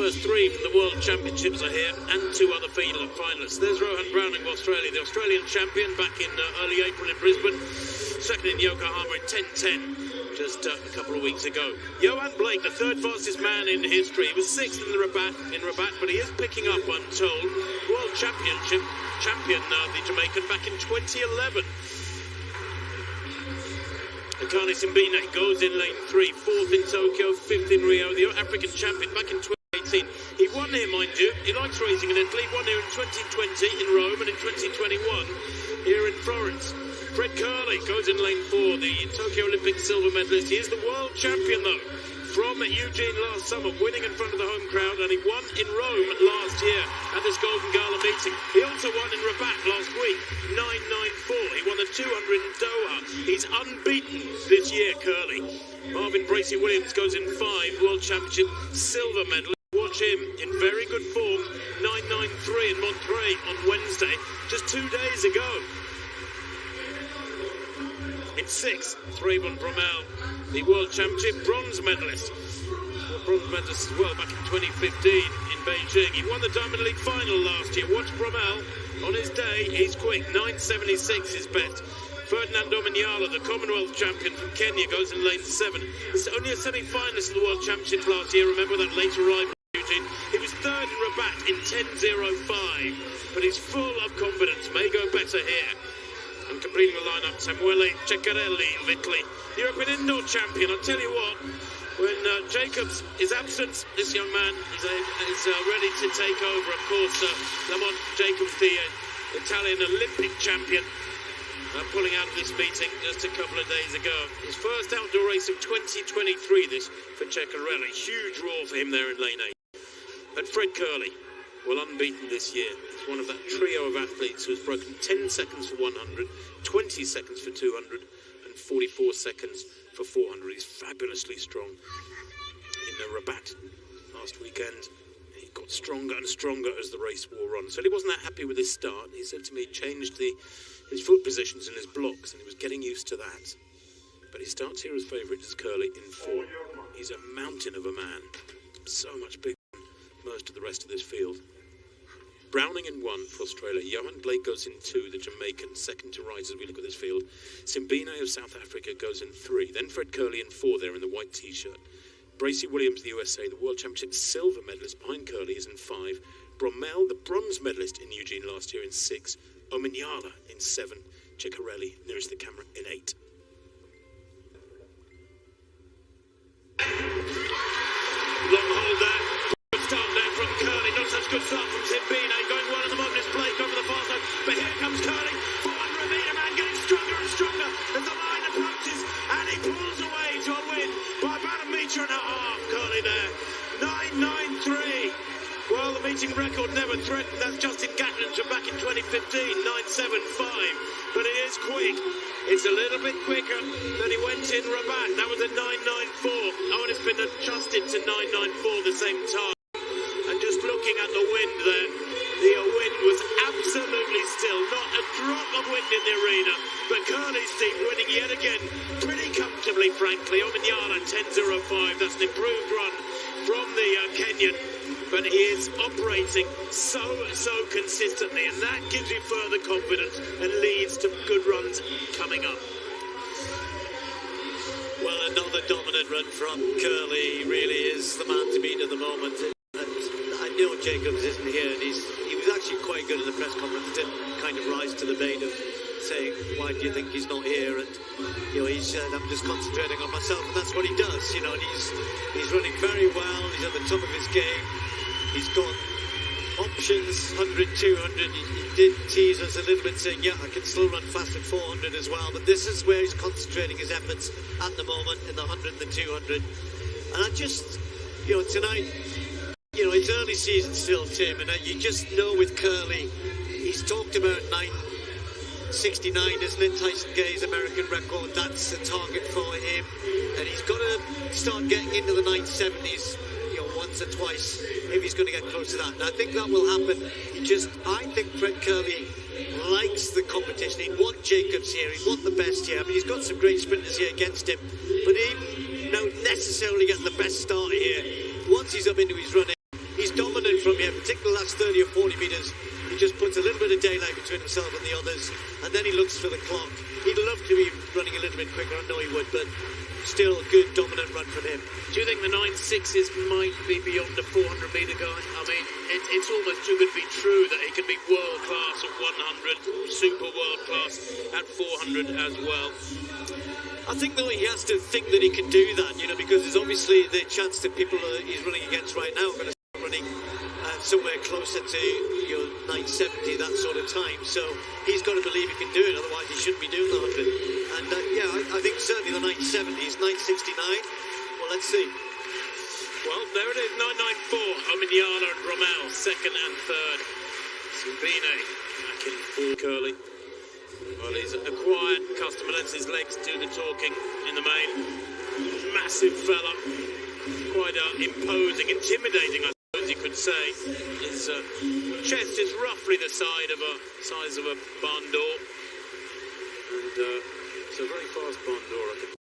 first three from the World Championships are here, and two other finalists. There's Rohan Browning of Australia, the Australian champion back in early April in Brisbane. Second in Yokohama in 10:10. Just a couple of weeks ago. Johan Blake, the third fastest man in history. He was sixth in Rabat, but he is picking up, I'm told. World Championship champion, the Jamaican, back in 2011. Akani Simbine goes in lane 3, fourth in Tokyo, fifth in Rio. The African champion back in 2018. He won here, mind you. He likes racing in Italy. He won here in 2020 in Rome and in 2021 here in Florence. Fred Kerley goes in lane 4, the Tokyo Olympic silver medalist. He is the world champion, though, from Eugene last summer, winning in front of the home crowd, and he won in Rome last year at this Golden Gala meeting. He also won in Rabat last week, 9.94. He won the 200 in Doha. He's unbeaten this year, Kerley. Marvin Bracey Williams goes in 5, world championship silver medalist. Watch him in very good form, 9.93 in Monterey on Wednesday, just 2 days ago. In 6th, Trayvon Bromell, the World Championship bronze medalist. Bronze medalist as well back in 2015 in Beijing. He won the Diamond League final last year. Watch Bromell on his day. He's quick. 9.76 is best. Ferdinand Omanyala, the Commonwealth champion from Kenya, goes in lane 7. He's only a semi-finalist of the World Championships last year. Remember that late arrival in Eugene? He was third in Rabat in 10.05. But he's full of confidence. May go better here. And completing the lineup, Samuele Ceccarelli of Italy, the European indoor champion. I'll tell you what, when Jacobs is absent, this young man is ready to take over. Of course, Lamont Jacobs, the Italian Olympic champion, pulling out of this meeting just a couple of days ago. His first outdoor race of 2023, this for Ceccarelli. Huge roar for him there in lane 8. And Fred Kerley, well, unbeaten this year. He's one of that trio of athletes who has broken 10 seconds for 100, 20 seconds for 200, and 44 seconds for 400. He's fabulously strong. In Rabat last weekend, he got stronger and stronger as the race wore on. So he wasn't that happy with his start. He said to me he changed his foot positions in his blocks, and he was getting used to that. But he starts here as favourite as Kerley in 4. He's a mountain of a man. So much bigger than most of the rest of this field. Browning in 1 for Australia. Johan Blake goes in 2, the Jamaican, second to rise as we look at this field. Simbine of South Africa goes in 3. Then Fred Kerley in 4 there in the white t-shirt. Bracey Williams, the USA, the World Championship silver medalist behind Kerley, is in 5. Bromell, the bronze medalist in Eugene last year, in 6. Omanyala in 7. Ceccarelli, nearest the camera, in 8. Long hold there. Good start there from Kerley. Not such good start from Simbine. Going well at the moment is Blake over the far side. But here comes Kerley. 400 metre man getting stronger and stronger as the line approaches. And he pulls away to a win by about 1.5 metres. Kerley there. 9.93. Well, the meeting record never threatened. That's Justin Gatlin's from back in 2015. 9.75. But it is quick. It's a little bit quicker than he went in Rabat. That was a 9.94. Oh, and it's been adjusted to 9.94 the same time. And just looking at the wind there, the wind was absolutely still. Not a drop of wind in the arena. But Kerley's team winning yet again, pretty comfortably, frankly. Omanyala 10.05. That's an improved run from the Kenyan. But he is operating so consistently, and that gives you further confidence and leads to good runs coming up. Well, another dominant run from Kerley. He really is the man to beat at the moment. And I know Jacobs isn't here, and he was actually quite good at the press conference. Didn't kind of rise to the bait of saying, why do you think he's not here? And he said, I'm just concentrating on myself, and that's what he does. And he's running very well. He's at the top of his game. He's got options, 100, 200. He did tease us a little bit, saying, yeah, I can still run fast at 400 as well. But this is where he's concentrating his efforts at the moment, in the 100 and the 200. And I just, tonight, it's early season still, Tim, and you just know with Kerley, he's talked about 9.69, isn't it? Tyson Gay's American record, that's a target for him. And he's got to start getting into the 9.70s, once or twice. Maybe he's going to get close to that. And I think that will happen. I think Fred Kerley likes the competition. He'd want Jacobs here. He'd want the best here. I mean, he's got some great sprinters here against him. But even necessarily getting the best start here, once he's up into his running, meters. He just puts a little bit of daylight between himself and the others, and then he looks for the clock. He'd love to be running a little bit quicker, I know he would, but still a good dominant run from him. Do you think the 9.6s might be beyond a 400-metre guy? I mean, it's almost too good to be true that he can be world-class at 100, super world-class at 400 as well. I think, though, he has to think that he can do that, you know, because there's obviously the chance that people he's running against right now are going to start running somewhere closer to 970, that sort of time. So he's got to believe he can do it, otherwise he shouldn't be doing the 100. And I think certainly the 970s, 969. Well, let's see. Well, there it is, 994. Omanyala and Rommel, second and third. Simbine back in for Kerley. Well, he's a quiet customer, lets his legs do the talking in the main. Massive fella, quite imposing, intimidating, I suppose you could say. His chest is roughly the size of a barn door, and it's a very fast barn door, I think.